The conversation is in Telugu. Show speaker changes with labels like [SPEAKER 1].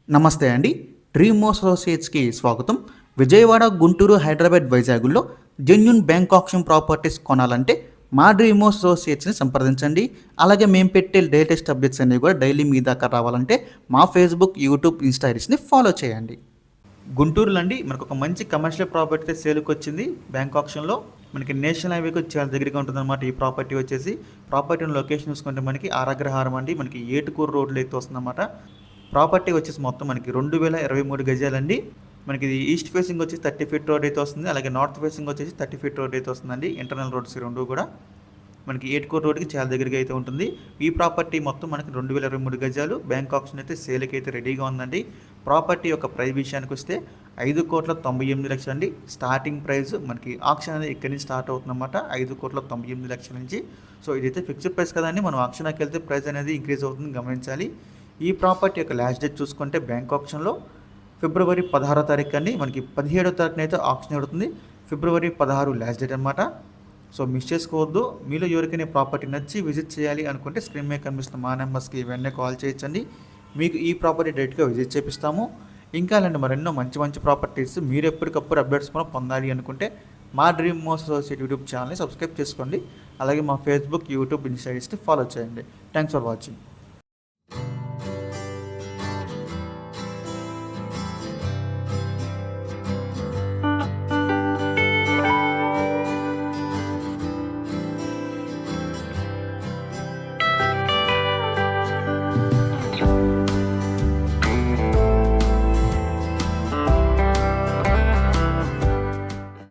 [SPEAKER 1] నమస్తే అండి. డ్రీమ్ అసోసియేట్స్‌కి స్వాగతం. విజయవాడ, గుంటూరు, హైదరాబాద్, వైజాగుల్లో జెన్యూన్ బ్యాంక్ ఆప్షన్ ప్రాపర్టీస్ కొనాలంటే మా డ్రీమ్ అసోసియేట్స్‌ని సంప్రదించండి. అలాగే మేము పెట్టే లేటెస్ట్ అప్డేట్స్ అన్నీ కూడా డైలీ మీ దాకా రావాలంటే మా ఫేస్‌బుక్, యూట్యూబ్, ఇన్‌స్టా ఐడీస్‌ని ఫాలో చేయండి. గుంటూరులో అండి మనకు ఒక మంచి కమర్షియల్ ప్రాపర్టీ సేల్‌కి వచ్చింది బ్యాంక్ ఆప్షన్‌లో. మనకి నేషనల్ హైవేకి చాలా దగ్గరగా ఉంటుందన్నమాట ఈ ప్రాపర్టీ వచ్చేసి. ప్రాపర్టీ లొకేషన్ చూసుకుంటే మనకి ఆరాగ్రహారం అండి. మనకి ఏటుకూరు రోడ్లో అయితే వస్తుందన్నమాట. ప్రాపర్టీ వచ్చేసి మొత్తం మనకి 2023 గజాలండి. మనకి ఇది ఈస్ట్ ఫేసింగ్ వచ్చేసి 30 ఫీట్ రోడ్ అయితే వస్తుంది. అలాగే నార్త్ ఫేసింగ్ వచ్చేసి 30 ఫీట్ రోడ్ అయితే వస్తుందండి. ఇంటర్నల్ రోడ్స్ రెండు కూడా మనకి ఏటుకూరు రోడ్కి చాలా దగ్గరగా అయితే ఉంటుంది. ఈ ప్రాపర్టీ మొత్తం మనకి 2023 గజాలు. బ్యాంక్ ఆప్షన్ అయితే సేల్కి అయితే రెడీగా ఉందండి. ప్రాపర్టీ యొక్క ప్రైస్ విషయానికి వస్తే 5,98,00,000 అండి స్టార్టింగ్ ప్రైస్. మనకి ఆప్షన్ అనేది ఇక్కడి నుంచి స్టార్ట్ అవుతుందన్నమాట. 5,98,00,000 నుంచి. సో ఇదైతే ఫిక్స్డ్ ప్రైస్ కదండి. మనం ఆప్షన్కి వెళ్తే ప్రైస్ అనేది ఇంక్రీజ్ అవుతుంది, గమనించాలి. ఈ ప్రాపర్టీ యొక్క లాస్ట్ డేట్ చూసుకుంటే బ్యాంక్ ఆప్షన్లో ఫిబ్రవరి 16వ తారీఖు అండి. మనకి 17వ తారీఖున అయితే ఆప్షన్ అవుతుంది. ఫిబ్రవరి 16 లాస్ట్ డేట్ అనమాట. సో మిస్ చేసుకోవద్దు. మీలో ఎవరికైనా ప్రాపర్టీ నచ్చి విజిట్ చేయాలి అనుకుంటే స్క్రీన్ మీద కనిపిస్తున్న మా నెంబర్స్కి వెంటనే కాల్ చేయొచ్చండి. మీకు ఈ ప్రాపర్టీ డైరెక్ట్గా విజిట్ చేపిస్తాము. ఇంకా అలాంటి మరెన్నో మంచి మంచి ప్రాపర్టీస్ మీరు ఎప్పటికప్పుడు అప్డేట్స్ కూడా పొందాలి అనుకుంటే మా డ్రీమ్ అసోసియేట్ యూట్యూబ్ ఛానల్ని సబ్స్క్రైబ్ చేసుకోండి. అలాగే మా ఫేస్బుక్, యూట్యూబ్, ఇన్స్టా ఐడీస్ని ఫాలో చేయండి. Thanks for watching.